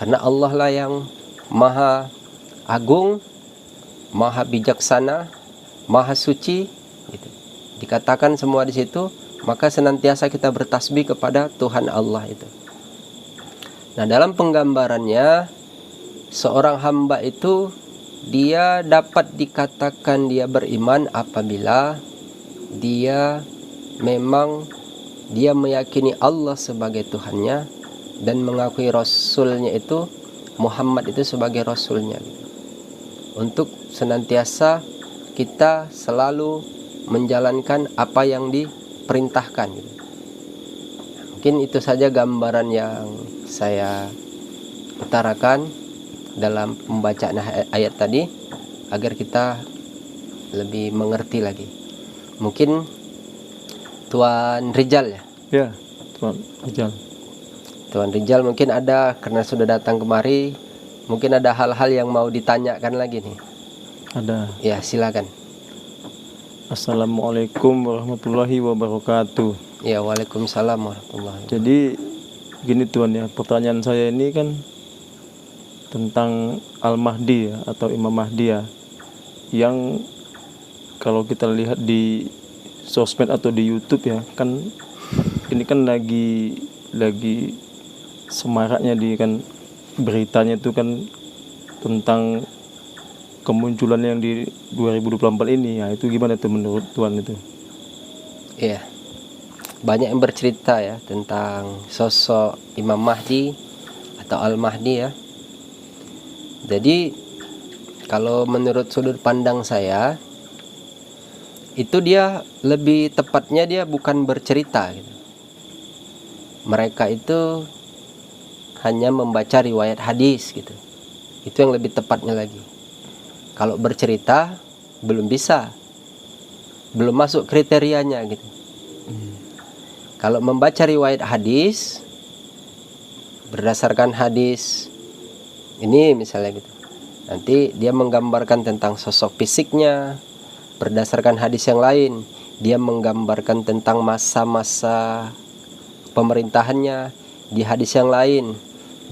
Karena Allah lah yang maha agung, maha bijaksana, maha suci gitu. Dikatakan semua di situ, maka senantiasa kita bertasbih kepada Tuhan Allah itu. Nah, dalam penggambarannya seorang hamba itu dia dapat dikatakan dia beriman apabila dia memang dia meyakini Allah sebagai Tuhannya dan mengakui Rasulnya itu Muhammad itu sebagai Rasulnya gitu. Untuk senantiasa kita selalu menjalankan apa yang diperintahkan gitu. Mungkin itu saja gambaran yang saya utarakan dalam pembacaan ayat tadi agar kita lebih mengerti lagi. Mungkin Tuan Rijal ya? Ya, Tuan Rijal. Tuan Rijal mungkin ada, karena sudah datang kemari, mungkin ada hal-hal yang mau ditanyakan lagi nih. Ada. Ya, silakan. Assalamualaikum warahmatullahi wabarakatuh. Ya, waalaikumsalam warahmatullahi wabarakatuh. Jadi gini Tuan ya, pertanyaan saya ini kan tentang Al-Mahdi ya, atau Imam Mahdi ya, yang kalau kita lihat di sosmed atau di YouTube ya, kan ini kan lagi semaraknya di kan beritanya itu kan tentang kemunculan yang di 2024 ini ya, itu gimana tuh menurut Tuan itu? Iya, banyak yang bercerita ya tentang sosok Imam Mahdi atau Al-Mahdi ya. Jadi kalau menurut sudut pandang saya, itu dia lebih tepatnya dia bukan bercerita gitu. Mereka itu hanya membaca riwayat hadis gitu. Itu yang lebih tepatnya lagi. Kalau bercerita belum bisa, belum masuk kriterianya gitu. Kalau membaca riwayat hadis berdasarkan hadis ini misalnya gitu, nanti dia menggambarkan tentang sosok fisiknya. Berdasarkan hadis yang lain, dia menggambarkan tentang masa-masa pemerintahannya. Di hadis yang lain,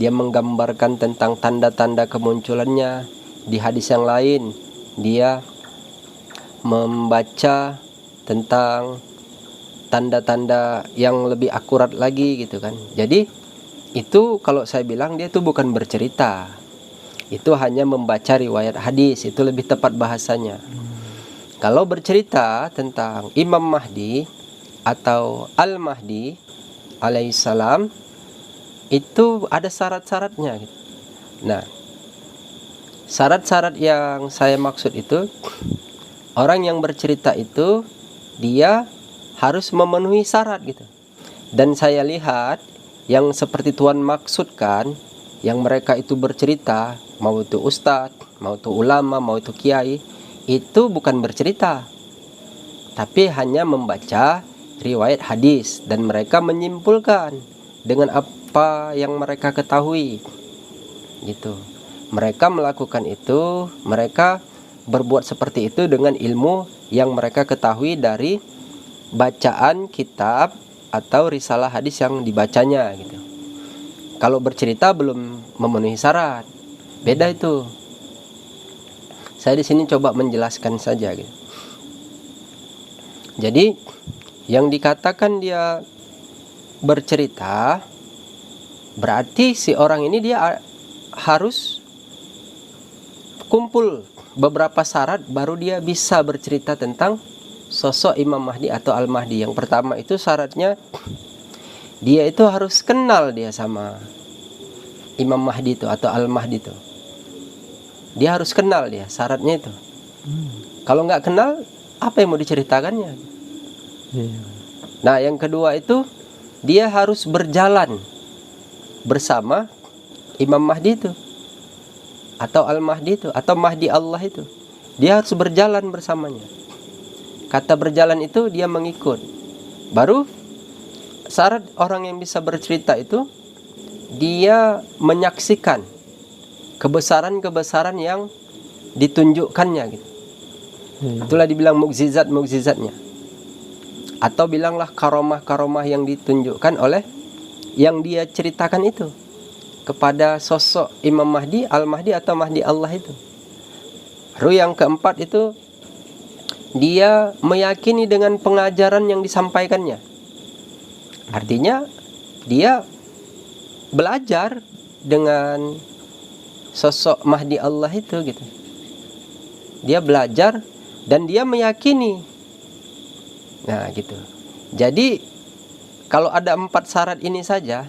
dia menggambarkan tentang tanda-tanda kemunculannya. Di hadis yang lain, dia membaca tentang tanda-tanda yang lebih akurat lagi gitu kan. Jadi itu kalau saya bilang dia itu bukan bercerita, itu hanya membaca riwayat hadis, itu lebih tepat bahasanya. Kalau bercerita tentang Imam Mahdi atau Al-Mahdi alaihissalam, itu ada syarat-syaratnya gitu. Nah, syarat-syarat yang saya maksud itu, orang yang bercerita itu dia harus memenuhi syarat gitu. Dan saya lihat yang seperti Tuhan maksudkan, yang mereka itu bercerita, mau itu ustadz, mau itu ulama, mau itu kiai, itu bukan bercerita, tapi hanya membaca riwayat hadis dan mereka menyimpulkan dengan apa yang mereka ketahui gitu. Mereka melakukan itu, mereka berbuat seperti itu dengan ilmu yang mereka ketahui dari bacaan kitab atau risalah hadis yang dibacanya gitu. Kalau bercerita belum memenuhi syarat, beda itu. Saya di sini coba menjelaskan saja gitu. Jadi yang dikatakan dia bercerita berarti si orang ini dia harus kumpul beberapa syarat baru dia bisa bercerita tentang sosok Imam Mahdi atau Al-Mahdi. Yang pertama itu syaratnya dia itu harus kenal dia sama Imam Mahdi itu atau Al-Mahdi itu. Dia harus kenal dia, syaratnya itu. Kalau nggak kenal, apa yang mau diceritakannya? Nah, yang kedua itu dia harus berjalan bersama Imam Mahdi itu atau Al-Mahdi itu atau Mahdi Allah itu. Dia harus berjalan bersamanya. Kata berjalan itu dia mengikut. Baru syarat orang yang bisa bercerita itu dia menyaksikan kebesaran-kebesaran yang ditunjukkannya gitu. Itulah dibilang mukjizat-mukjizatnya. Atau bilanglah karomah-karomah yang ditunjukkan oleh yang dia ceritakan itu. kepada sosok Imam Mahdi, Al-Mahdi atau Mahdi Allah itu. Lalu yang keempat itu, dia meyakini dengan pengajaran yang disampaikannya. Artinya dia belajar dengan sosok Mahdi Allah itu gitu. Dia belajar dan dia meyakini. Nah gitu. Jadi kalau ada 4 syarat ini saja,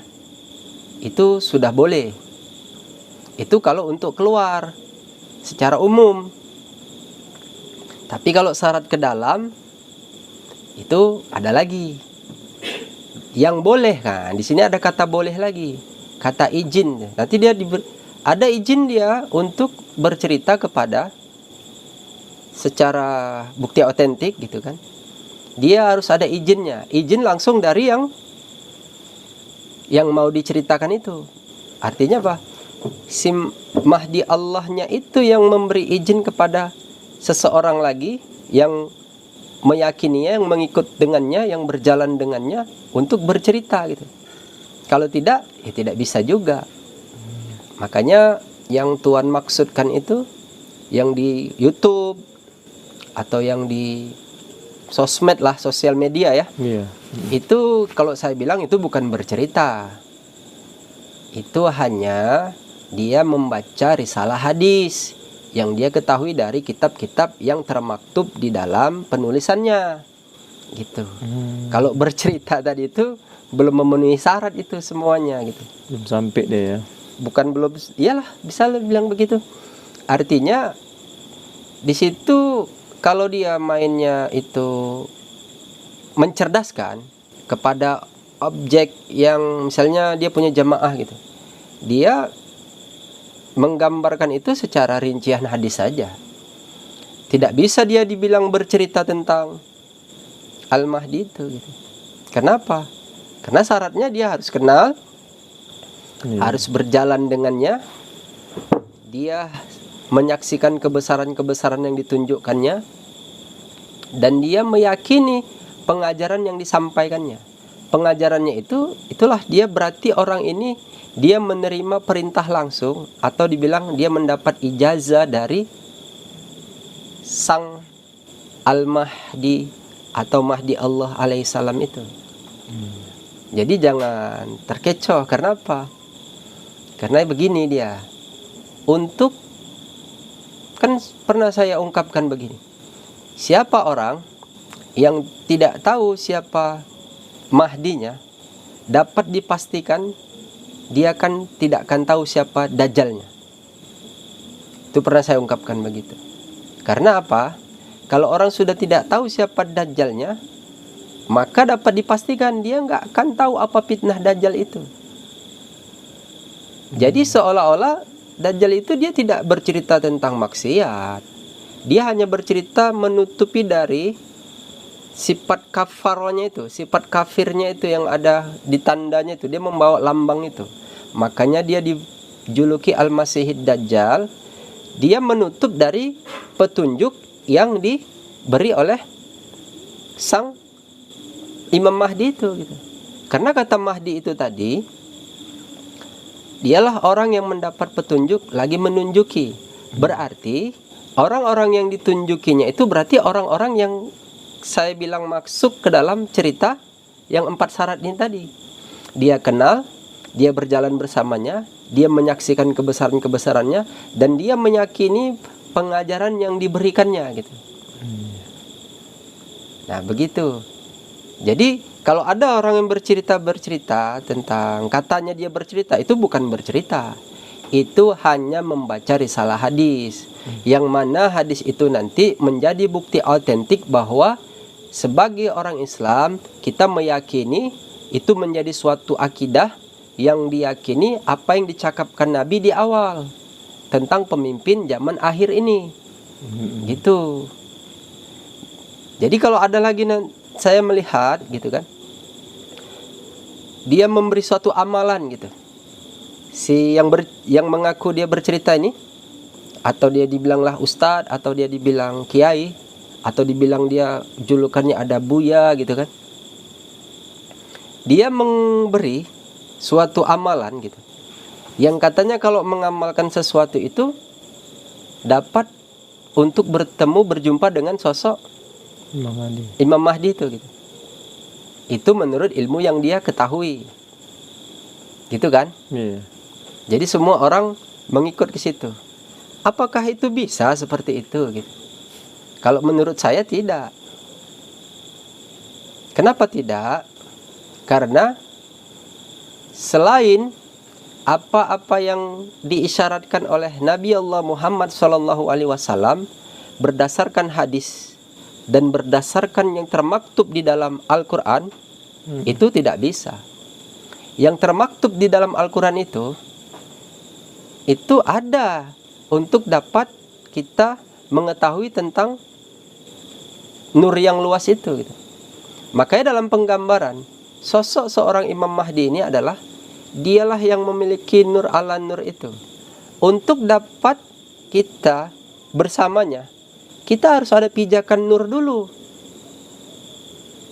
itu sudah boleh. Itu kalau untuk keluar secara umum. Tapi kalau syarat ke dalam, itu ada lagi. Yang boleh kan, di sini ada kata boleh lagi, kata izin. Nanti dia ada izin dia untuk bercerita kepada secara bukti otentik gitu kan. Dia harus ada izinnya, izin langsung dari yang mau diceritakan itu. Artinya apa? Si Mahdi Allahnya itu yang memberi izin kepada seseorang lagi yang meyakininya, yang mengikut dengannya, yang berjalan dengannya untuk bercerita gitu. Kalau tidak, ya tidak bisa juga. Makanya yang Tuhan maksudkan itu, yang di YouTube atau yang di sosmed lah, sosial media ya, itu kalau saya bilang itu bukan bercerita. Itu hanya dia membaca risalah hadis yang dia ketahui dari kitab-kitab yang termaktub di dalam penulisannya gitu. Kalau bercerita tadi itu belum memenuhi syarat itu semuanya gitu. Belum sampai deh ya. Bukan belum, iyalah bisa bilang begitu. Artinya di situ kalau dia mainnya itu mencerdaskan kepada objek yang misalnya dia punya jamaah gitu, dia menggambarkan itu secara rincian hadis saja. Tidak bisa dia dibilang bercerita tentang Al-Mahdi itu gitu. Kenapa? Karena syaratnya dia harus kenal, harus berjalan dengannya, dia menyaksikan kebesaran-kebesaran yang ditunjukkannya, dan dia meyakini pengajaran yang disampaikannya. Pengajarannya itulah dia berarti orang ini dia menerima perintah langsung, atau dibilang dia mendapat ijazah dari sang Al-Mahdi atau Mahdi Allah alaihissalam itu. Jadi jangan terkecoh. Karena apa? Karena begini dia. Untuk, kan pernah saya ungkapkan begini. Siapa orang yang tidak tahu siapa Mahdinya, dapat dipastikan dia kan tidak akan tahu siapa Dajjalnya. Itu pernah saya ungkapkan begitu. Karena apa? Kalau orang sudah tidak tahu siapa Dajjalnya, maka dapat dipastikan dia nggak akan tahu apa fitnah Dajjal itu. Jadi seolah-olah Dajjal itu dia tidak bercerita tentang maksiat. Dia hanya bercerita menutupi dari sifat kafarnya itu, sifat kafirnya itu yang ada di tandanya itu. Dia membawa lambang itu. Makanya dia dijuluki Al-Masihid Dajjal. Dia menutup dari petunjuk yang diberi oleh sang Imam Mahdi itu gitu. Karena kata Mahdi itu tadi, dialah orang yang mendapat petunjuk lagi menunjuki. Berarti orang-orang yang ditunjukinya itu berarti orang-orang yang saya bilang masuk ke dalam cerita yang 4 syarat ini tadi. Dia kenal, dia berjalan bersamanya, dia menyaksikan kebesaran-kebesarannya, dan dia meyakini pengajaran yang diberikannya gitu. Nah begitu. Jadi kalau ada orang yang bercerita tentang katanya dia bercerita, itu bukan bercerita. Itu hanya membaca risalah hadis, yang mana hadis itu nanti menjadi bukti autentik bahwa sebagai orang Islam kita meyakini itu menjadi suatu akidah yang diyakini apa yang dicakapkan Nabi di awal tentang pemimpin zaman akhir ini. Gitu. Jadi kalau ada lagi saya melihat gitu kan, dia memberi suatu amalan gitu. Si yang mengaku dia bercerita ini, atau dia dibilanglah ustadz, atau dia dibilang kiai, atau dibilang dia julukannya ada buya gitu kan. Dia memberi suatu amalan gitu. yang katanya kalau mengamalkan sesuatu itu dapat untuk bertemu berjumpa dengan sosok Imam Mahdi. Imam Mahdi itu gitu. Itu menurut ilmu yang dia ketahui. Gitu kan? Iya. Jadi semua orang mengikut ke situ. Apakah itu bisa seperti itu gitu? Kalau menurut saya tidak. Kenapa tidak? Karena selain apa-apa yang diisyaratkan oleh Nabi Allah Muhammad SAW berdasarkan hadis dan berdasarkan yang termaktub di dalam Al-Quran, itu tidak bisa. Yang termaktub di dalam Al-Quran itu ada untuk dapat kita mengetahui tentang nur yang luas itu gitu. Makanya dalam penggambaran sosok seorang Imam Mahdi ini adalah dialah yang memiliki nur ala nur itu. Untuk dapat kita bersamanya, kita harus ada pijakan nur dulu.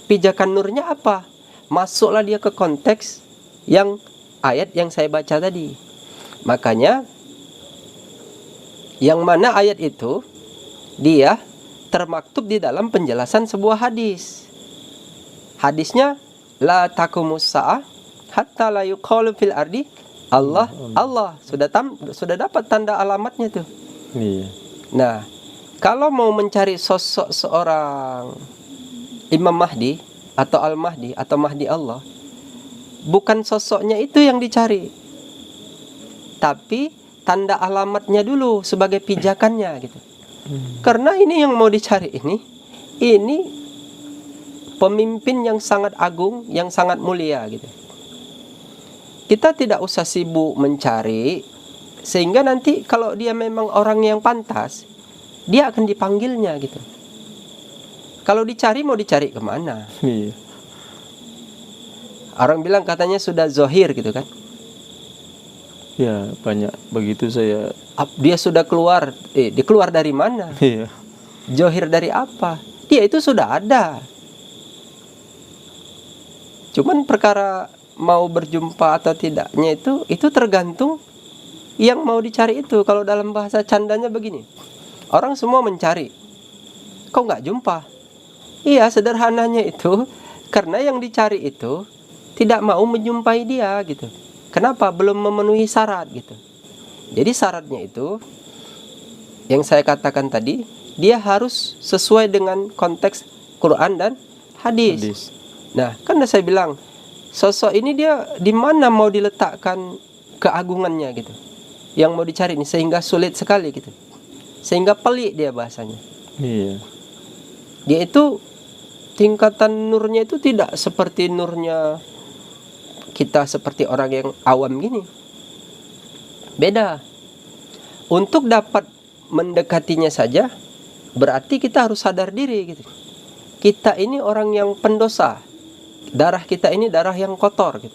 Pijakan nurnya apa? Masuklah dia ke konteks yang ayat yang saya baca tadi. Makanya yang mana ayat itu dia termaktub di dalam penjelasan sebuah hadis. Hadisnya la taqumus sa'ah hatta la yuqalu fil ardi Allah sudah dapat tanda alamatnya tuh. Iya. Nah, kalau mau mencari sosok seorang Imam Mahdi atau Al-Mahdi atau Mahdi Allah, bukan sosoknya itu yang dicari, tapi tanda alamatnya dulu sebagai pijakannya gitu. Karena ini yang mau dicari ini pemimpin yang sangat agung, yang sangat mulia gitu. Kita tidak usah sibuk mencari, sehingga nanti kalau dia memang orang yang pantas, dia akan dipanggilnya gitu. Kalau dicari, mau dicari kemana? Iya. Orang bilang katanya sudah zohir gitu kan. Ya, banyak begitu saya. Dia sudah keluar, dia keluar dari mana? Iya. Zohir dari apa? Dia itu sudah ada. Cuman perkara mau berjumpa atau tidaknya itu tergantung yang mau dicari itu. Kalau dalam bahasa candanya begini, orang semua mencari, kok nggak jumpa? Iya, sederhananya itu karena yang dicari itu tidak mau menjumpai dia gitu. Kenapa? Belum memenuhi syarat gitu. Jadi syaratnya itu yang saya katakan tadi, dia harus sesuai dengan konteks Quran dan hadis. Nah, kan saya bilang sosok ini dia di mana mau diletakkan keagungannya gitu. Yang mau dicari ini sehingga sulit sekali gitu. Sehingga pelik dia bahasanya. Iya. Dia itu tingkatan nurnya itu tidak seperti nurnya kita seperti orang yang awam gini. Beda. Untuk dapat mendekatinya saja berarti kita harus sadar diri gitu. Kita ini orang yang pendosa. Darah kita ini darah yang kotor gitu.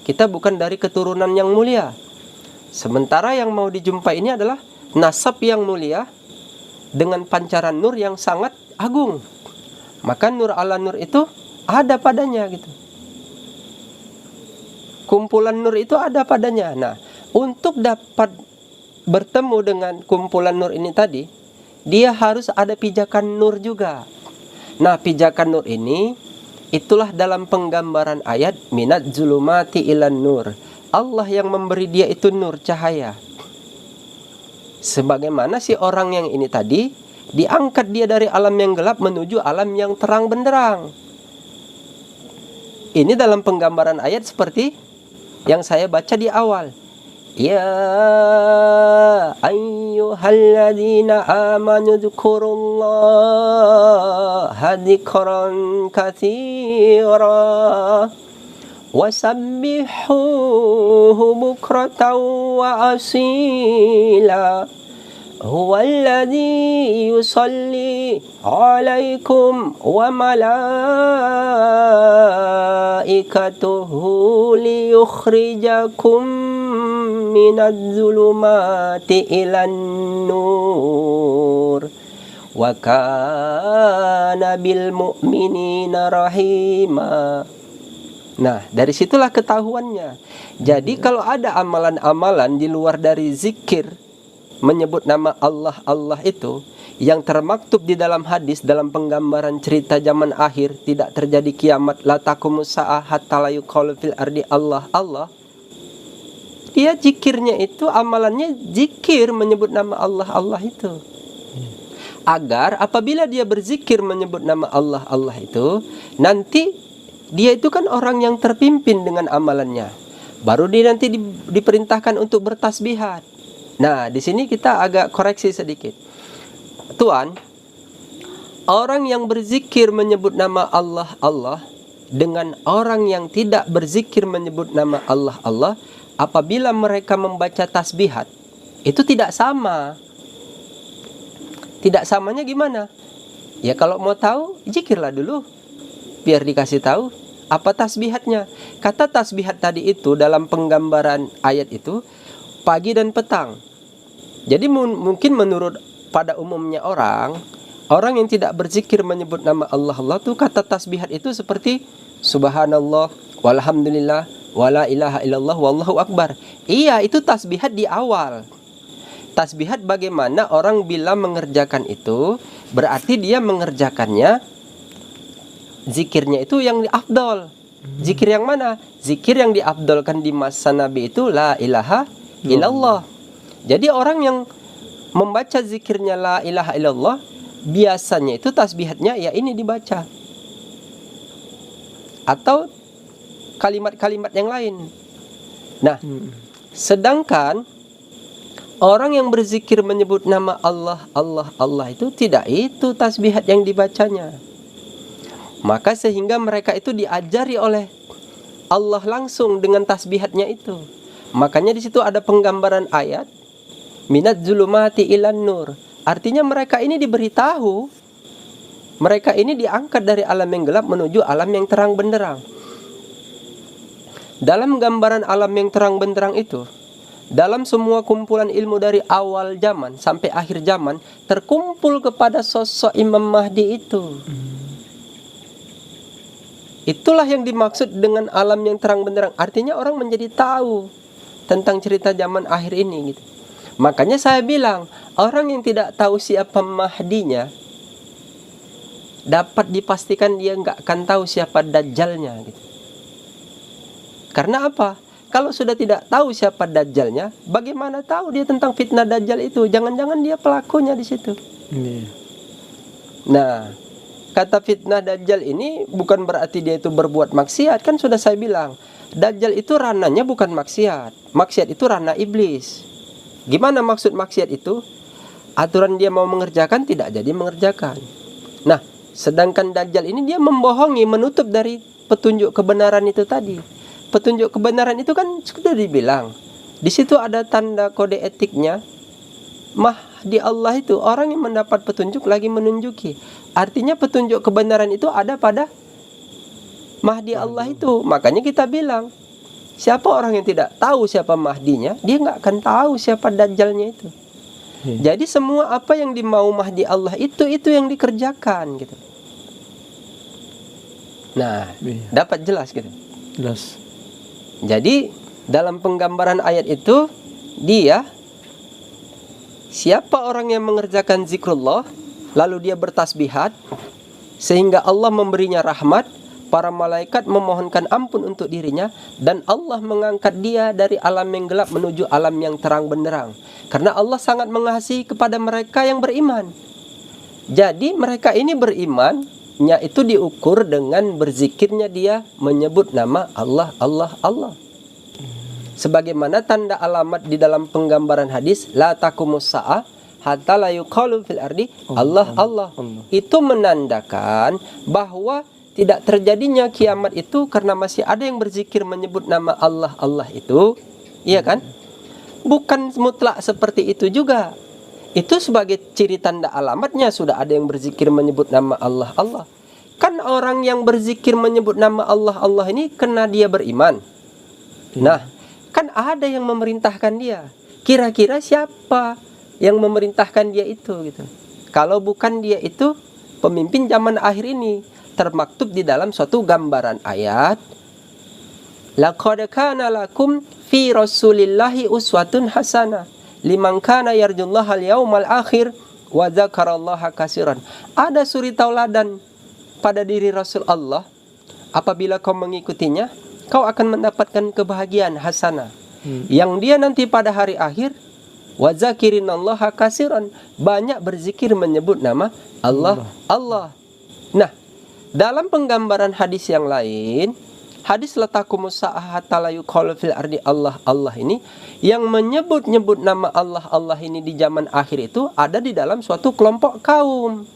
Kita bukan dari keturunan yang mulia. Sementara yang mau dijumpai ini adalah nasab yang mulia dengan pancaran nur yang sangat agung. Maka nur ala nur itu ada padanya gitu. Kumpulan nur itu ada padanya. Nah, untuk dapat bertemu dengan kumpulan nur ini tadi, dia harus ada pijakan nur juga. Nah, pijakan nur ini itulah dalam penggambaran ayat minat zulumati ilan nur. Allah yang memberi dia itu nur, cahaya. Sebagaimana si orang yang ini tadi diangkat dia dari alam yang gelap menuju alam yang terang benderang. Ini dalam penggambaran ayat seperti yang saya baca di awal. Ya ayyuhalladzina amanu dzkurullaha dzikran katsira wasabbihuhu bukratan wa asila huwallazi yusalli alaikum wa malaikatuhu liyukhrijakum minadz zulumati ilan nur wa kana bil mu'minina rahima. Nah, dari situlah ketahuannya. Jadi kalau ada amalan-amalan di luar dari zikir menyebut nama Allah Allah itu yang termaktub di dalam hadis, dalam penggambaran cerita zaman akhir, tidak terjadi kiamat, la taqumus saah hatta la yuqalu fil ardi Allah Allah. Dia zikirnya itu, amalannya zikir menyebut nama Allah Allah itu. Agar apabila dia berzikir menyebut nama Allah Allah itu, nanti dia itu kan orang yang terpimpin dengan amalannya. Baru dia nanti diperintahkan untuk bertasbihat. Nah, di sini kita agak koreksi sedikit. Tuan, orang yang berzikir menyebut nama Allah Allah dengan orang yang tidak berzikir menyebut nama Allah Allah, apabila mereka membaca tasbihat, itu tidak sama. Tidak samanya gimana? Ya kalau mau tahu, zikirlah dulu, biar dikasih tahu apa tasbihatnya. Kata tasbihat tadi itu dalam penggambaran ayat itu pagi dan petang. Jadi mungkin menurut pada umumnya orang yang tidak berzikir menyebut nama Allah Allah tuh kata tasbihat itu seperti subhanallah walhamdulillah wala ilaha illallah wallahu akbar. Iya, itu tasbihat di awal. Tasbihat bagaimana orang bila mengerjakan itu berarti dia mengerjakannya, zikirnya itu yang afdol. Zikir yang mana? Zikir yang diafdolkan di masa Nabi itu la ilaha illallah. Jadi orang yang membaca zikirnya la ilaha illallah, biasanya itu tasbihatnya ya ini dibaca, atau kalimat-kalimat yang lain. Nah, sedangkan orang yang berzikir menyebut nama Allah Allah Allah itu tidak itu tasbihat yang dibacanya. Maka sehingga mereka itu diajari oleh Allah langsung dengan tasbihatnya itu. Makanya di situ ada penggambaran ayat minat zulumati ilan nur. Artinya mereka ini diberitahu, mereka ini diangkat dari alam yang gelap menuju alam yang terang benderang. Dalam gambaran alam yang terang benderang itu, dalam semua kumpulan ilmu dari awal zaman sampai akhir zaman terkumpul kepada sosok Imam Mahdi itu. Itulah yang dimaksud dengan alam yang terang benderang. Artinya orang menjadi tahu tentang cerita zaman akhir ini gitu. Makanya saya bilang, orang yang tidak tahu siapa Mahdinya, dapat dipastikan dia nggak akan tahu siapa Dajjalnya gitu. Karena apa? Kalau sudah tidak tahu siapa Dajjalnya, bagaimana tahu dia tentang fitnah Dajjal itu? Jangan-jangan dia pelakunya di situ. Nah, kata fitnah Dajjal ini bukan berarti dia itu berbuat maksiat. Kan sudah saya bilang, Dajjal itu ranahnya bukan maksiat. Maksiat itu ranah iblis. Gimana maksud maksiat itu? Aturan dia mau mengerjakan, tidak jadi mengerjakan. Nah, sedangkan Dajjal ini dia membohongi, menutup dari petunjuk kebenaran itu tadi. Petunjuk kebenaran itu kan sudah dibilang. Di situ ada tanda kode etiknya. Mahdi Allah itu orang yang mendapat petunjuk lagi menunjuki. Artinya petunjuk kebenaran itu ada pada Mahdi Allah itu. Makanya kita bilang, siapa orang yang tidak tahu siapa Mahdinya, dia nggak akan tahu siapa Dajjalnya itu. Jadi semua apa yang dimau Mahdi Allah itu yang dikerjakan gitu. Nah, dapat jelas gitu. Jelas. Jadi dalam penggambaran ayat itu, dia siapa orang yang mengerjakan zikrullah lalu dia bertasbihat sehingga Allah memberinya rahmat, para malaikat memohonkan ampun untuk dirinya, dan Allah mengangkat dia dari alam yang gelap menuju alam yang terang benderang. Karena Allah sangat mengasihi kepada mereka yang beriman. Jadi mereka ini berimannya itu diukur dengan berzikirnya dia menyebut nama Allah Allah Allah. Sebagaimana tanda alamat di dalam penggambaran hadis la taqumus saah hatta la yuqalu fil ardi Allah Allah. Itu menandakan bahwa tidak terjadinya kiamat itu karena masih ada yang berzikir menyebut nama Allah Allah itu. Iya kan? Bukan mutlak seperti itu juga. Itu sebagai ciri tanda alamatnya sudah ada yang berzikir menyebut nama Allah Allah. Kan orang yang berzikir menyebut nama Allah Allah ini karena dia beriman. Nah, kan ada yang memerintahkan dia. Kira-kira siapa yang memerintahkan dia itu gitu? Kalau bukan dia itu pemimpin zaman akhir ini, termaktub di dalam suatu gambaran ayat Laqad kana lakum fi Rasulillahi uswatun hasanah liman kana yarjullahal yaumal akhir wa dzakarallaha katsiran. Ada suri tauladan pada diri Rasul Allah. Apabila kau mengikutinya, kau akan mendapatkan kebahagiaan hasanah. Yang dia nanti pada hari akhir, wa dzakirinallaha katsiran, banyak berzikir menyebut nama Allah. Nah, dalam penggambaran hadis yang lain, hadis latakumus sa'ah hatta la yuqalu fil ardi Allah ini, yang menyebut-nyebut nama Allah ini di zaman akhir itu ada di dalam suatu kelompok kaum.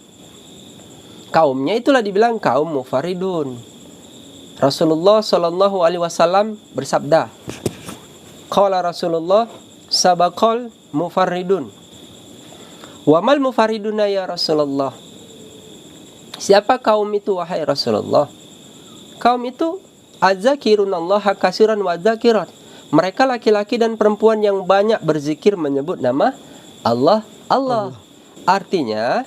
Kaumnya itulah dibilang kaum mufaridun. Rasulullah Shallallahu Alaihi Wasallam bersabda, qala Rasulullah sabaqal mufaridun. Wamal mufariduna ya Rasulullah. Siapa kaum itu wahai Rasulullah? Kaum itu azzakirunallaha katsiran wa dzakirat. Mereka laki-laki dan perempuan yang banyak berzikir menyebut nama Allah. Artinya,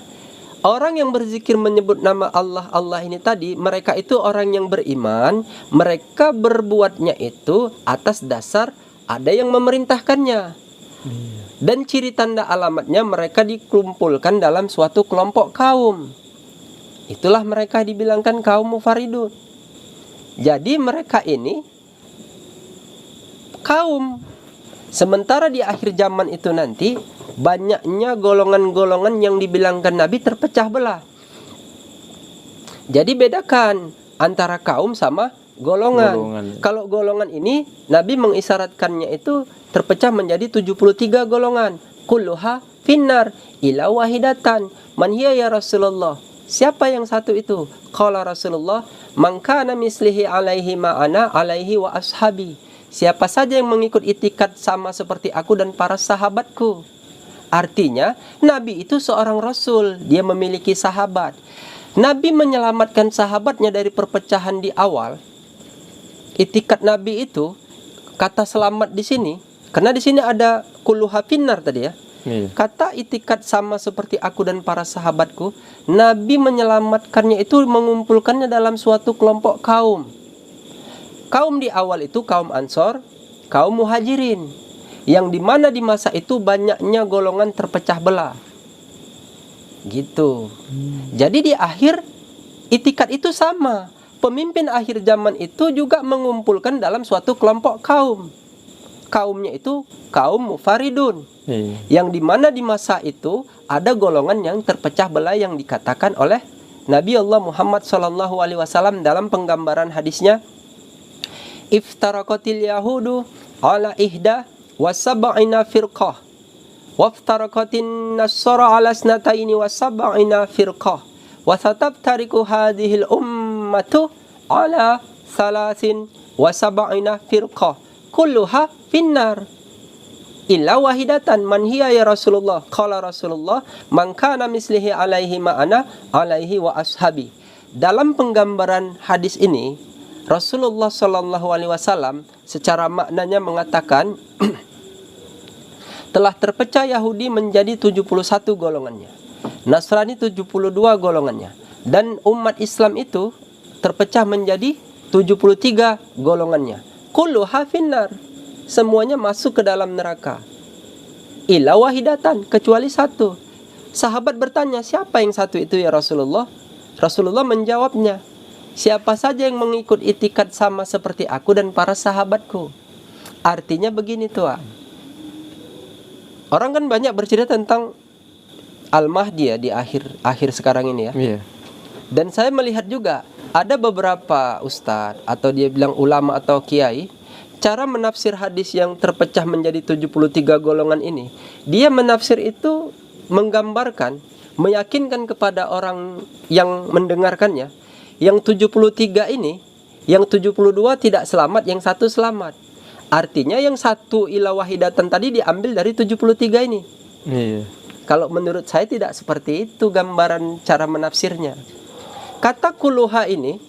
orang yang berzikir menyebut nama Allah ini tadi, mereka itu orang yang beriman. Mereka berbuatnya itu atas dasar ada yang memerintahkannya. Dan ciri tanda alamatnya mereka dikumpulkan dalam suatu kelompok kaum. Itulah mereka dibilangkan kaum mufaridun. Jadi mereka ini kaum. Sementara di akhir zaman itu nanti banyaknya golongan-golongan yang dibilangkan Nabi terpecah belah. Jadi bedakan antara kaum sama golongan. Kalau golongan ini Nabi mengisyaratkannya itu terpecah menjadi 73 golongan. Kulluha finnar ila wahidatan. Man hiya ya Rasulullah? Siapa yang satu itu? Qala Rasulullah, man kana mislihi alaihi ma'ana alaihi wa ashabi. Siapa saja yang mengikut itikat sama seperti aku dan para sahabatku. Artinya, Nabi itu seorang Rasul. Dia memiliki sahabat. Nabi menyelamatkan sahabatnya dari perpecahan di awal. Itikat Nabi itu, kata selamat di sini, karena di sini ada kulluha finnar tadi ya. Kata itikat sama seperti aku dan para sahabatku, Nabi menyelamatkannya itu mengumpulkannya dalam suatu kelompok kaum. Kaum di awal itu kaum Ansor, kaum Muhajirin, yang dimana di masa itu banyaknya golongan terpecah belah. Gitu. Jadi di akhir itikat itu sama. Pemimpin akhir zaman itu juga mengumpulkan dalam suatu kelompok kaum. Kaumnya itu kaum mufaridun. Yang dimana di masa itu ada golongan yang terpecah belah yang dikatakan oleh Nabi Allah Muhammad SAW dalam penggambaran hadisnya, iftaraqatil yahudu ala ihda wa sab'ina firqah waftaraqatin nasara ala snataini wa sab'ina firqah wa satabtariku hadhil ummatu ala salasin wa sab'ina firqah kulluha finnar illa wahidatan man hiya ya Rasulullah. Qala Rasulullah, man kana mislihi alaihi ma'ana alaihi wa ashabi. Dalam penggambaran hadis ini, Rasulullah Shallallahu Alaihi Wasallam secara maknanya mengatakan telah terpecah Yahudi menjadi 71 golongannya, Nasrani 72 golongannya, dan umat Islam itu terpecah menjadi 73 golongannya. Kulluha finnar, semuanya masuk ke dalam neraka. Illa wahidatan, kecuali satu. Sahabat bertanya, siapa yang satu itu ya Rasulullah? Rasulullah menjawabnya, siapa saja yang mengikut itikat sama seperti aku dan para sahabatku. Artinya begini tuan. Orang kan banyak bercerita tentang Al-Mahdi ya di akhir sekarang ini ya. Dan saya melihat juga ada beberapa ustadz atau dia bilang ulama atau kiai, cara menafsir hadis yang terpecah menjadi 73 golongan ini, dia menafsir itu menggambarkan, meyakinkan kepada orang yang mendengarkannya, yang 73 ini, yang 72 tidak selamat, yang satu selamat. Artinya yang satu ila wahidatan tadi diambil dari 73 ini. Kalau menurut saya tidak seperti itu gambaran cara menafsirnya. Kata kulluha ini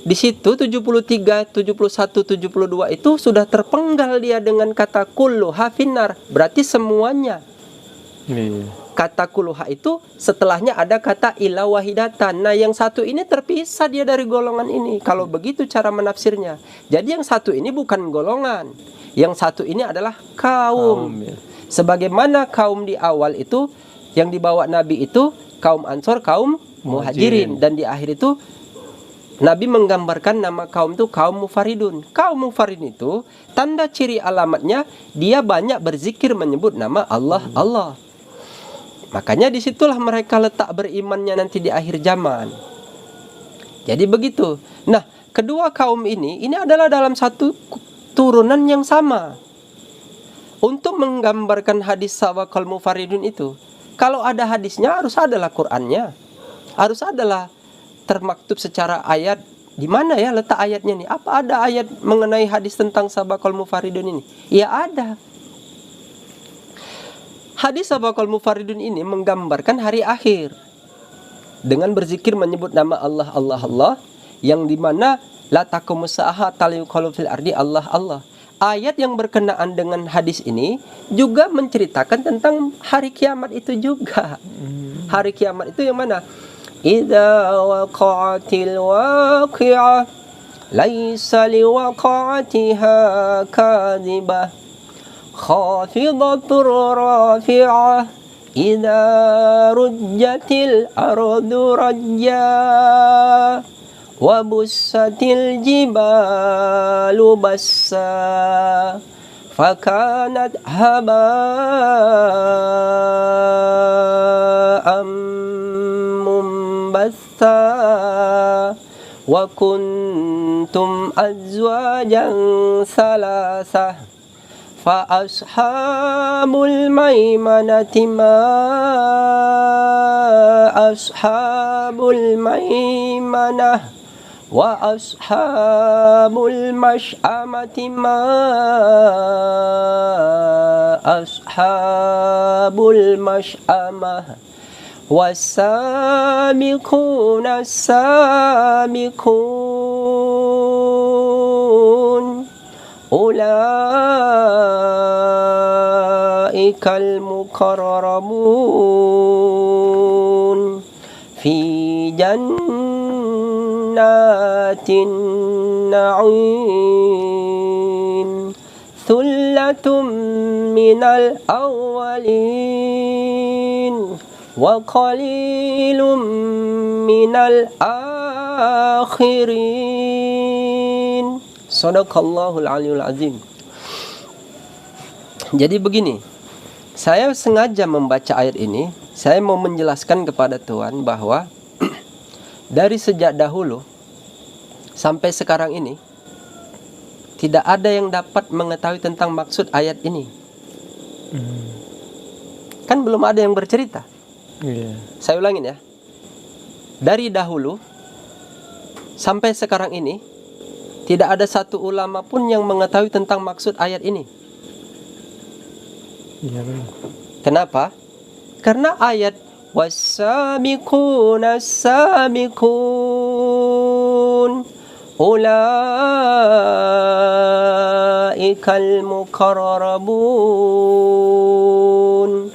di situ 73, 71, 72 itu sudah terpenggal dia dengan kata kulluha finnar, berarti semuanya. Iya. Kata kuluha itu setelahnya ada kata ila wahidatan. Nah, yang satu ini terpisah dia dari golongan ini. Kalau begitu cara menafsirnya. Jadi yang satu ini bukan golongan. Yang satu ini adalah kaum. Ya. Sebagaimana kaum di awal itu yang dibawa Nabi itu kaum Ansor, kaum Muhajirin, dan di akhir itu Nabi menggambarkan nama kaum itu kaum Mufaridun. Kaum Mufaridun itu tanda ciri alamatnya dia banyak berzikir menyebut nama Allah, Allah. Makanya disitulah mereka letak berimannya nanti di akhir zaman. Jadi begitu. Nah, kedua kaum ini adalah dalam satu turunan yang sama. Untuk menggambarkan hadis sawakal mufaridun itu, kalau ada hadisnya harus adalah Qur'annya. Harus adalah termaktub secara ayat. Di mana ya letak ayatnya nih? Apa ada ayat mengenai hadis tentang sabaqal mufaridun ini? Ya ada. Hadis sabaqal mufaridun ini menggambarkan hari akhir dengan berzikir menyebut nama Allah, Allah, Allah, yang dimana la taqumus saa'ah talyuqalu fil ardi Allah, Allah. Ayat yang berkenaan dengan hadis ini juga menceritakan tentang hari kiamat itu juga. Hari kiamat itu yang mana? Idza waqa'atil waqi'ah laisa liwaqa'atiha kadhibah khafidatur rafi'ah idza rujjatil ardu rajja wa bussatil jibalu bassa fakanat haba'an mumbassa wa kuntum azwajan salasah fa ashabul maimanati ma ashabul maimanah wa ashabul mash'amati ma ashabul mash'amah wasabiquna sabiqun ulaikal muqarrabun fi jannatin na'im thullatum minal awwalin wa qalilum minal akhirin. Shadaqallahul aliyul azim. Jadi begini, saya sengaja membaca ayat ini. Saya mau menjelaskan kepada Tuhan bahwa dari sejak dahulu sampai sekarang ini tidak ada yang dapat mengetahui tentang maksud ayat ini. Kan belum ada yang bercerita. Saya ulangin ya. Dari dahulu sampai sekarang ini tidak ada satu ulama pun yang mengetahui tentang maksud ayat ini. Kenapa? Karena ayat was-sabiquna as-sabiqun ulaikal muqarrabun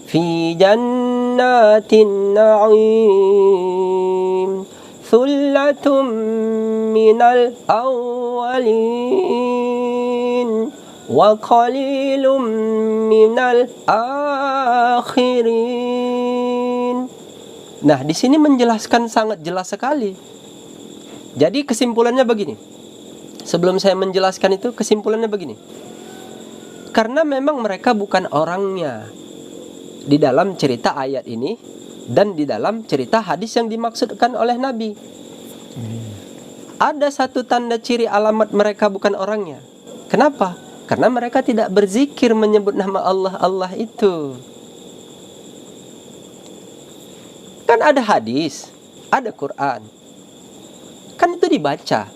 fi jannatin na'im thullatum minal awwalin wa qalilum minal akhirin. Nah, di sini menjelaskan sangat jelas sekali. Jadi kesimpulannya begini. Sebelum saya menjelaskan itu, kesimpulannya begini. Karena memang mereka bukan orangnya di dalam cerita ayat ini dan di dalam cerita hadis yang dimaksudkan oleh Nabi. Ada satu tanda ciri alamat mereka bukan orangnya. Kenapa? Karena mereka tidak berzikir menyebut nama Allah, Allah itu. Kan ada hadis, ada Quran. Kan itu dibaca.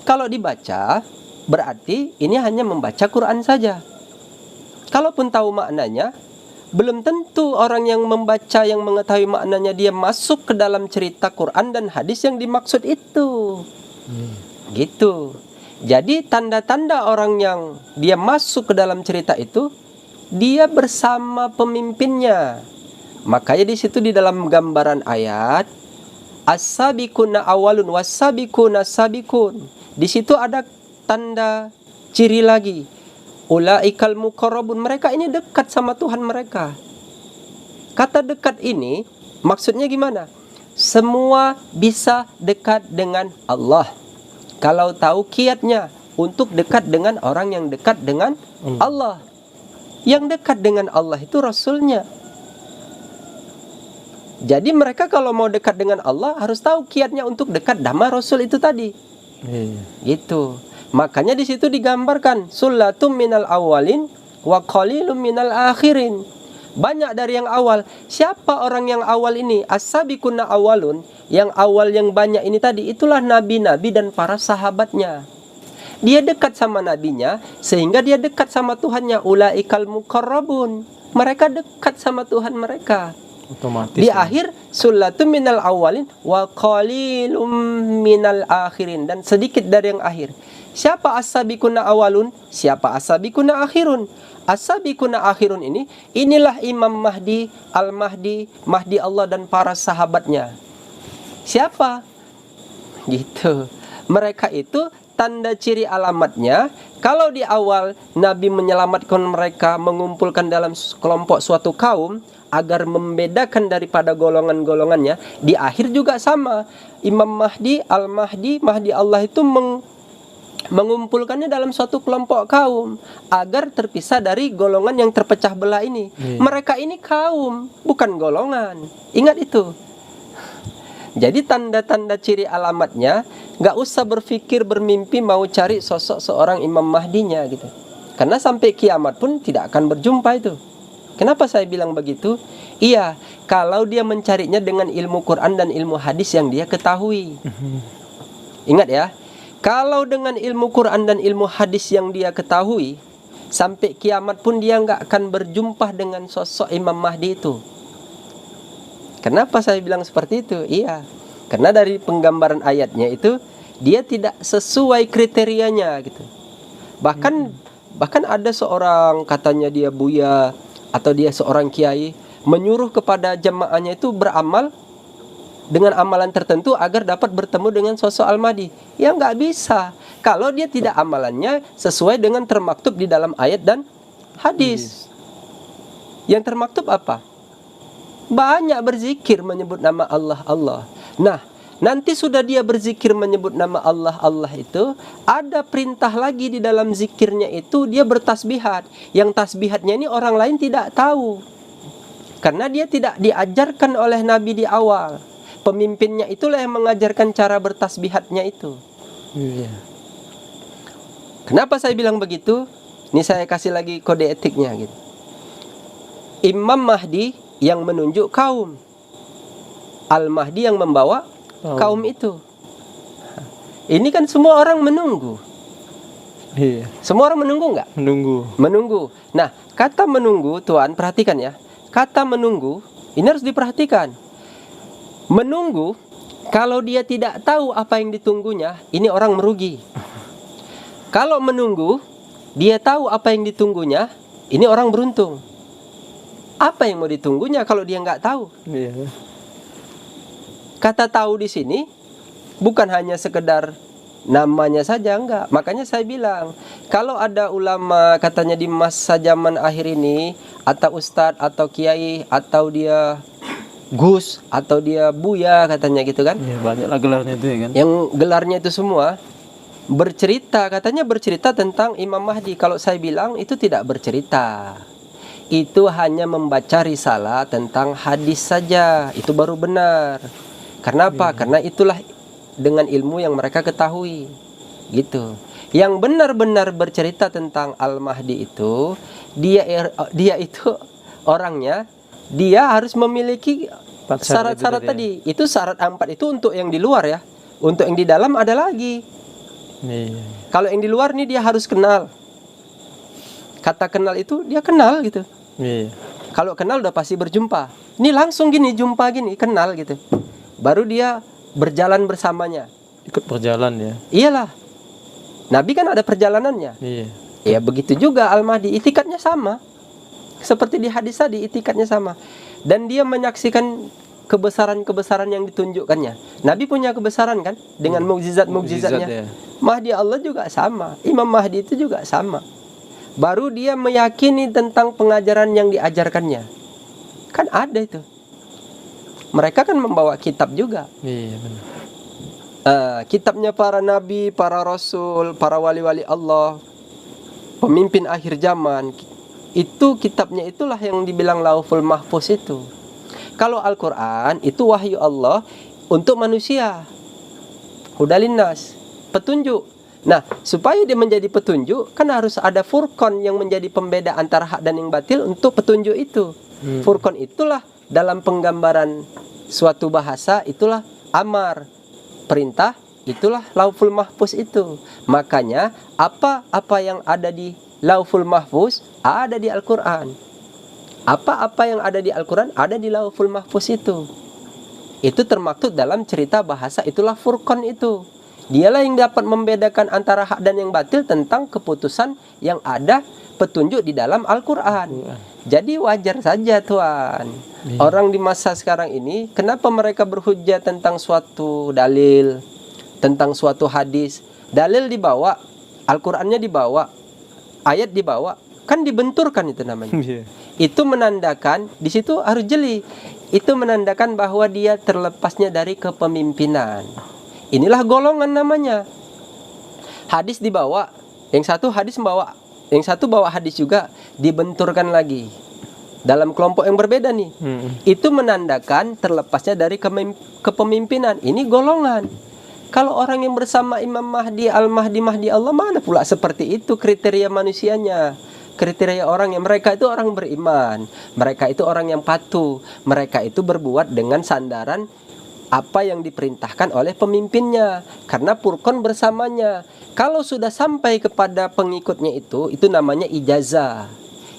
Kalau dibaca, berarti ini hanya membaca Quran saja. Kalaupun tahu maknanya, belum tentu orang yang membaca, yang mengetahui maknanya, dia masuk ke dalam cerita Quran dan hadis yang dimaksud itu. Gitu. Jadi tanda-tanda orang yang dia masuk ke dalam cerita itu dia bersama pemimpinnya. Makanya di situ di dalam gambaran ayat as-sabiquna awalun was-sabiquna sabiqun. Di situ ada tanda ciri lagi. Ulaikal muqarrabun, mereka ini dekat sama Tuhan mereka. Kata dekat ini maksudnya gimana? Semua bisa dekat dengan Allah kalau tahu kiatnya untuk dekat dengan orang yang dekat dengan Allah. Yang dekat dengan Allah itu Rasulnya. Jadi mereka kalau mau dekat dengan Allah harus tahu kiatnya untuk dekat sama Rasul itu tadi. Gitu. Makanya di situ digambarkan sulatum minal awalin wa qalilum minal akhirin. Banyak dari yang awal. Siapa orang yang awal ini? As-sabiquna awalun. Yang awal yang banyak ini tadi itulah nabi-nabi dan para sahabatnya. Dia dekat sama nabinya sehingga dia dekat sama Tuhannya. Ulaikal muqarrabun. Mereka dekat sama Tuhan mereka. Otomatis. Di akhir sulatum minal awalin wa qalilum minal akhirin, dan sedikit dari yang akhir. Siapa as-sabiquna awalun? Siapa as-sabiquna akhirun? As-sabiquna akhirun inilah Imam Mahdi, Al-Mahdi, Mahdi Allah dan para sahabatnya. Siapa? Gitu. Mereka itu tanda ciri alamatnya. Kalau di awal Nabi menyelamatkan mereka, mengumpulkan dalam kelompok suatu kaum agar membedakan daripada golongan-golongannya, di akhir juga sama. Imam Mahdi, Al-Mahdi, Mahdi Allah itu mengumpulkannya dalam suatu kelompok kaum agar terpisah dari golongan yang terpecah belah ini. Mereka ini kaum, bukan golongan. Ingat itu. Jadi tanda-tanda ciri alamatnya, gak usah berpikir bermimpi mau cari sosok seorang Imam Mahdinya gitu. Karena sampai kiamat pun tidak akan berjumpa itu. Kenapa saya bilang begitu? Iya, kalau dia mencarinya dengan ilmu Quran dan ilmu hadis yang dia ketahui. Ingat ya, kalau dengan ilmu Quran dan ilmu hadis yang dia ketahui, sampai kiamat pun dia nggak akan berjumpa dengan sosok Imam Mahdi itu. Kenapa saya bilang seperti itu? Iya, karena dari penggambaran ayatnya itu dia tidak sesuai kriterianya gitu. Bahkan ada seorang katanya dia buya atau dia seorang kiai menyuruh kepada jemaahnya itu beramal dengan amalan tertentu agar dapat bertemu dengan sosok Al-Mahdi. Ya nggak bisa kalau dia tidak amalannya sesuai dengan termaktub di dalam ayat dan hadis. Yang termaktub apa? Banyak berzikir menyebut nama Allah. Nah, nanti sudah dia berzikir menyebut nama Allah itu, ada perintah lagi di dalam zikirnya itu dia bertasbihat. Yang tasbihatnya ini orang lain tidak tahu. Karena dia tidak diajarkan oleh Nabi di awal. Pemimpinnya itulah yang mengajarkan cara bertasbihatnya itu. Kenapa saya bilang begitu? Ini saya kasih lagi kode etiknya gitu. Imam Mahdi yang menunjuk kaum, Al-Mahdi yang membawa kaum itu. Ini kan semua orang menunggu. Iya. Semua orang menunggu nggak? Menunggu. Nah, kata menunggu, Tuhan perhatikan ya. Kata menunggu ini harus diperhatikan. Menunggu, kalau dia tidak tahu apa yang ditunggunya, ini orang merugi. Kalau menunggu, dia tahu apa yang ditunggunya, ini orang beruntung. Apa yang mau ditunggunya kalau dia nggak tahu? Kata tahu di sini bukan hanya sekedar namanya saja, enggak. Makanya saya bilang, kalau ada ulama katanya di masa zaman akhir ini, atau ustadz atau kiai atau dia Gus atau dia Buya katanya gitu kan? Ya, banyaklah gelarnya itu ya kan? Yang gelarnya itu semua katanya bercerita tentang Imam Mahdi. Kalau saya bilang itu tidak bercerita. Itu hanya membaca risalah tentang hadis saja. Itu baru benar. Karena apa? Karena itulah dengan ilmu yang mereka ketahui. Gitu. Yang benar-benar bercerita tentang Al-Mahdi itu, dia itu orangnya, dia harus memiliki syarat-syarat tadi. Itu syarat 4 itu untuk yang di luar ya. Untuk yang di dalam ada lagi. Kalau yang di luar nih dia harus kenal. Kata kenal itu dia kenal gitu. Kalau kenal udah pasti berjumpa. Ini langsung gini jumpa gini kenal gitu. Baru dia berjalan bersamanya. Ikut berjalan ya. Iyalah. Nabi kan ada perjalanannya. Ya begitu juga Al-Mahdi, itikadnya sama. Seperti di hadis tadi, itikadnya sama. Dan dia menyaksikan kebesaran-kebesaran yang ditunjukkannya. Nabi punya kebesaran kan dengan mukjizat-mukjizatnya. Mukjizat, ya. Mahdi Allah juga sama. Imam Mahdi itu juga sama. Baru dia meyakini tentang pengajaran yang diajarkannya. Kan ada itu. Mereka kan membawa kitab juga. Iya, benar. Kitabnya para nabi, para rasul, para wali-wali Allah, pemimpin akhir zaman. Itu kitabnya itulah yang dibilang Lauhul Mahfuz itu. Kalau Al-Quran itu wahyu Allah untuk manusia, hudalinnas, petunjuk. Nah, supaya dia menjadi petunjuk, kan harus ada furqan yang menjadi pembeda antara hak dan yang batil untuk petunjuk itu. Furqan itulah dalam penggambaran suatu bahasa, itulah amar, perintah, itulah Lauhul Mahfuz itu. Makanya apa yang ada di Lauhul Mahfuz ada di Al-Quran. Apa yang ada di Al-Quran ada di Lauhul Mahfuz itu. Itu termaktub dalam cerita bahasa, itulah furqan itu. Dialah yang dapat membedakan antara hak dan yang batil tentang keputusan yang ada petunjuk di dalam Al-Quran. Jadi wajar saja Tuan. Orang di masa sekarang ini, kenapa mereka berhujjah tentang suatu dalil, tentang suatu hadis. Dalil dibawa, Al-Qurannya dibawa, ayat dibawa, kan dibenturkan itu namanya. Itu menandakan, di situ harus jeli. Itu menandakan bahwa dia terlepasnya dari kepemimpinan. Inilah golongan namanya. Hadis dibawa, yang satu hadis membawa, yang satu bawa hadis juga, dibenturkan lagi. Dalam kelompok yang berbeda nih. Itu menandakan terlepasnya dari kepemimpinan. Ini golongan. Kalau orang yang bersama Imam Mahdi, Al-Mahdi, Mahdi Allah, mana pula seperti itu kriteria manusianya. Kriteria orang yang mereka itu orang beriman, mereka itu orang yang patuh, mereka itu berbuat dengan sandaran apa yang diperintahkan oleh pemimpinnya, karena furqan bersamanya. Kalau sudah sampai kepada pengikutnya itu namanya ijazah.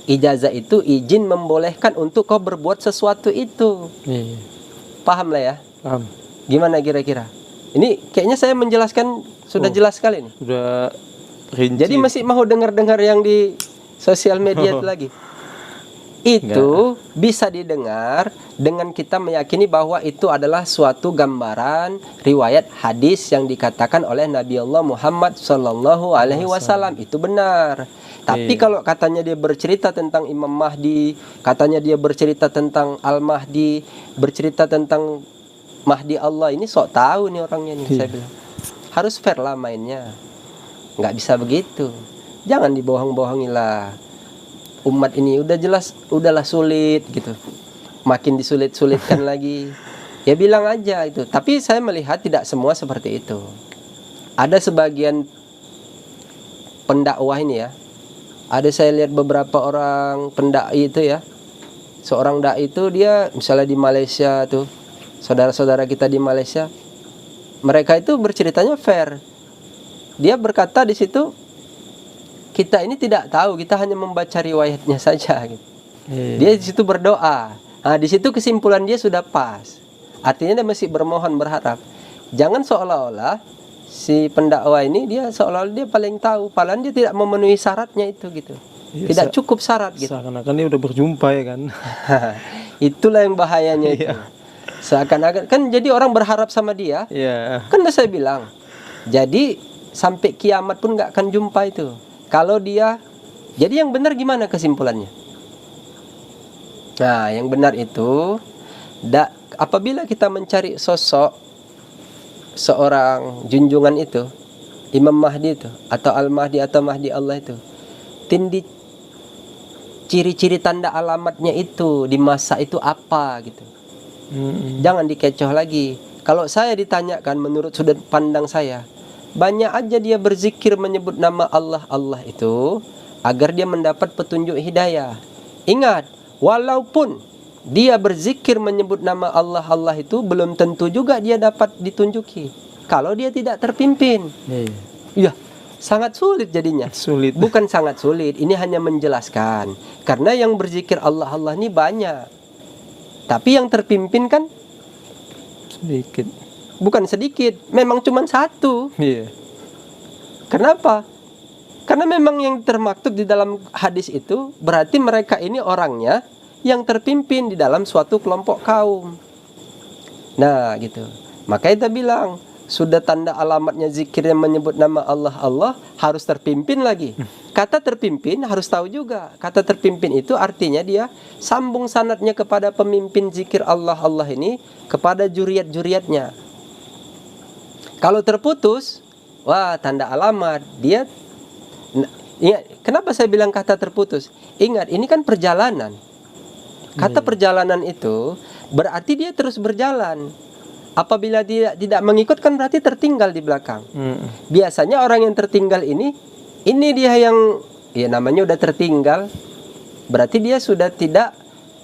Ijazah itu izin membolehkan untuk kau berbuat sesuatu itu. Paham lah ya? Paham. Gimana kira-kira? Ini kayaknya saya menjelaskan sudah jelas sekali nih. Sudah rinci. Jadi masih mau dengar-dengar yang di sosial media itu lagi. Itu bisa didengar dengan kita meyakini bahwa itu adalah suatu gambaran riwayat hadis yang dikatakan oleh Nabi Allah Muhammad Sallallahu Alaihi Wasallam. Itu benar. Tapi kalau katanya dia bercerita tentang Imam Mahdi, katanya dia bercerita tentang Al-Mahdi, bercerita tentang Mahdi Allah, ini sok tahu nih orangnya nih. Saya bilang harus fair lah mainnya. Nggak bisa begitu. Jangan dibohong-bohongi lah. Umat ini udah jelas, udahlah sulit gitu. Makin disulit-sulitkan lagi. Ya bilang aja itu. Tapi saya melihat tidak semua seperti itu. Ada sebagian pendakwah ini ya. Ada saya lihat beberapa orang pendai itu ya. Seorang dai itu dia misalnya di Malaysia tuh. Saudara-saudara kita di Malaysia. Mereka itu berceritanya fair. Dia berkata di situ, kita ini tidak tahu, kita hanya membaca riwayatnya saja gitu. Dia di situ berdoa. Nah, di situ kesimpulan dia sudah pas. Artinya dia masih bermohon, berharap. Jangan seolah-olah si pendakwa ini dia seolah-olah dia paling tahu, padahal dia tidak memenuhi syaratnya itu gitu. Tidak cukup syarat gitu. Seakan-akan dia udah berjumpa ya kan. Itulah yang bahayanya itu. Seakan-akan kan jadi orang berharap sama dia. Kan udah saya bilang. Jadi sampai kiamat pun nggak akan jumpa itu. Kalau dia, jadi yang benar gimana kesimpulannya? Nah, yang benar itu, apabila kita mencari sosok seorang junjungan itu, Imam Mahdi itu, atau Al-Mahdi atau Mahdi Allah itu, tindi ciri-ciri tanda alamatnya itu di masa itu apa gitu. Jangan dikecoh lagi. Kalau saya ditanyakan menurut sudut pandang saya, banyak aja dia berzikir menyebut nama Allah itu agar dia mendapat petunjuk hidayah. Ingat, walaupun dia berzikir menyebut nama Allah itu belum tentu juga dia dapat ditunjuki kalau dia tidak terpimpin. Ya, sangat sulit jadinya. Sulit. Bukan sangat sulit, ini hanya menjelaskan. Karena yang berzikir Allah ini banyak. Tapi yang terpimpin kan sedikit. Bukan sedikit, memang cuma satu. Iya. Kenapa? Karena memang yang termaktub di dalam hadis itu berarti mereka ini orangnya yang terpimpin di dalam suatu kelompok kaum. Nah gitu. Makanya kita bilang sudah tanda alamatnya zikir yang menyebut nama Allah harus terpimpin lagi. Kata terpimpin harus tahu juga. Kata terpimpin itu artinya dia sambung sanadnya kepada pemimpin zikir Allah ini, kepada juriat-juriatnya. Kalau terputus, wah tanda alamat dia. Ingat, kenapa saya bilang kata terputus? Ingat, ini kan perjalanan. Kata perjalanan itu berarti dia terus berjalan. Apabila dia tidak mengikut kan berarti tertinggal di belakang. Biasanya orang yang tertinggal ini dia yang ya namanya udah tertinggal. Berarti dia sudah tidak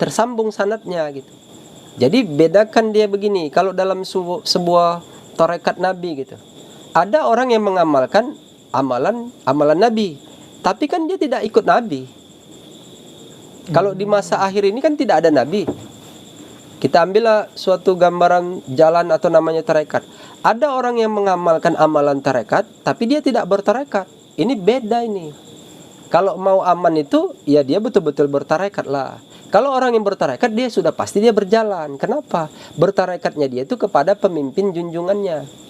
tersambung sanadnya gitu. Jadi bedakan dia begini, kalau dalam sebuah tarekat Nabi gitu. Ada orang yang mengamalkan amalan Nabi, tapi kan dia tidak ikut Nabi. Kalau di masa akhir ini kan tidak ada Nabi. Kita ambillah suatu gambaran jalan atau namanya tarekat. Ada orang yang mengamalkan amalan tarekat, tapi dia tidak bertarekat. Ini beda ini. Kalau mau aman itu, ya dia betul-betul bertarekat lah. Kalau orang yang bertarekat, dia sudah pasti dia berjalan. Kenapa? Bertarekatnya dia itu kepada pemimpin junjungannya.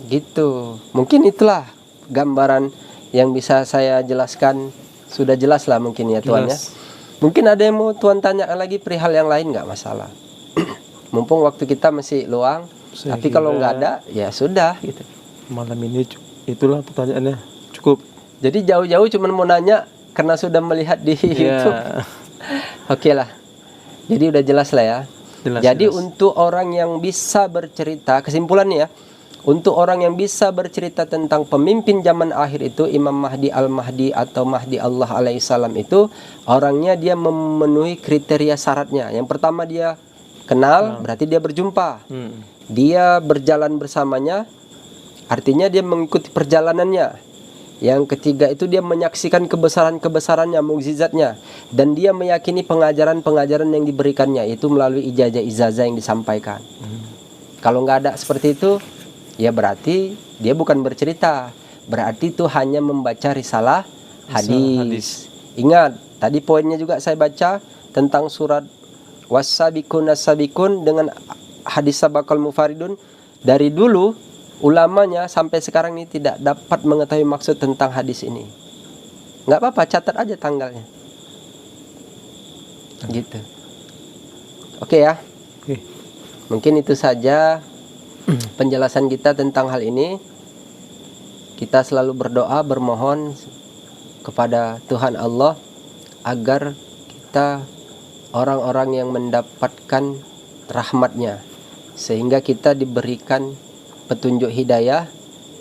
Gitu. Mungkin itulah gambaran yang bisa saya jelaskan. Sudah jelas lah mungkin ya Tuan ya. Mungkin ada yang mau Tuan tanya lagi perihal yang lain, nggak masalah. Mumpung waktu kita masih luang. Tapi kalau nggak ada, ya sudah gitu. Malam ini itulah pertanyaannya, cukup. Jadi jauh-jauh cuma mau nanya karena sudah melihat di YouTube. Oke lah. Jadi udah jelas lah ya. Jadi untuk orang yang bisa bercerita, kesimpulannya ya, untuk orang yang bisa bercerita tentang pemimpin zaman akhir itu, Imam Mahdi Al-Mahdi atau Mahdi Allah alaihissalam itu, orangnya dia memenuhi kriteria syaratnya. Yang pertama dia kenal, berarti dia berjumpa. Dia berjalan bersamanya, artinya dia mengikuti perjalanannya. Yang ketiga itu dia menyaksikan kebesaran-kebesarannya, mukjizatnya. Dan dia meyakini pengajaran-pengajaran yang diberikannya, itu melalui ijazah-ijazah yang disampaikan. Kalau nggak ada seperti itu, ya berarti dia bukan bercerita. Berarti itu hanya membaca risalah hadis. Ingat, tadi poinnya juga saya baca tentang surat Was-sabiqun as-sabiqun dengan hadis sabaqal mufaridun. Dari dulu ulamanya sampai sekarang ini tidak dapat mengetahui maksud tentang hadis ini. Nggak apa-apa, catat aja tanggalnya. Gitu. Oke ya. Mungkin itu saja penjelasan kita tentang hal ini. Kita selalu berdoa, bermohon kepada Tuhan Allah agar kita orang-orang yang mendapatkan rahmat-Nya, sehingga kita diberikan petunjuk hidayah,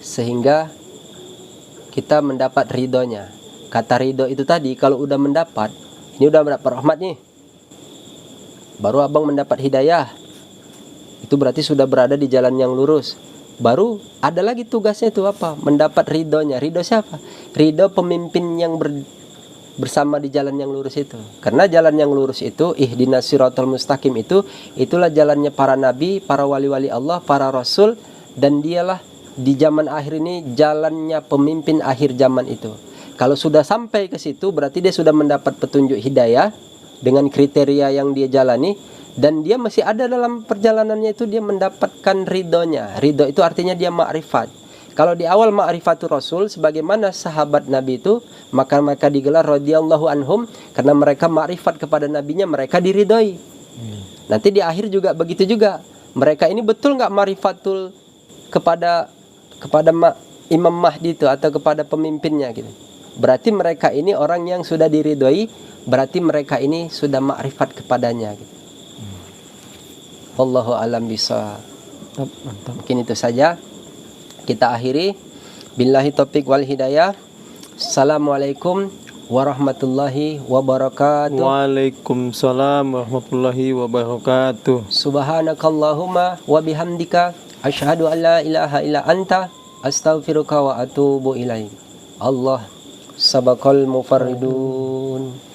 sehingga kita mendapat ridhonya. Kata ridho itu tadi, kalau udah mendapat, ini udah mendapat rahmat nih, baru abang mendapat hidayah, itu berarti sudah berada di jalan yang lurus. Baru ada lagi tugasnya itu apa? Mendapat ridhonya. Ridho siapa? Ridho pemimpin yang bersama di jalan yang lurus itu. Karena jalan yang lurus itu, ihdinas siratal mustaqim itu, itulah jalannya para nabi, para wali-wali Allah, para rasul. Dan dialah di zaman akhir ini jalannya pemimpin akhir zaman itu. Kalau sudah sampai ke situ, berarti dia sudah mendapat petunjuk hidayah dengan kriteria yang dia jalani. Dan dia masih ada dalam perjalanannya itu, dia mendapatkan ridhonya. Ridho itu artinya dia ma'rifat. Kalau di awal ma'rifatul Rasul, sebagaimana sahabat Nabi itu, maka mereka digelar radhiyallahu anhum, karena mereka ma'rifat kepada nabinya, mereka diridhoi. Nanti di akhir juga begitu juga. Mereka ini betul nggak ma'rifatul kepada Imam Mahdi itu atau kepada pemimpinnya gitu. Berarti mereka ini orang yang sudah diridhoi, berarti mereka ini sudah ma'rifat kepadanya gitu. Wallahu a'lam bishawab. Mungkin itu saja kita akhiri. Billahi taufiq wal hidayah. Assalamualaikum warahmatullahi wabarakatuh. Waalaikumsalam warahmatullahi wabarakatuh. Subhanakallahumma wa bihamdika asyhadu an la ilaha illa anta astaghfiruka wa atubu ilaik. Allah sabaqal mufarridun.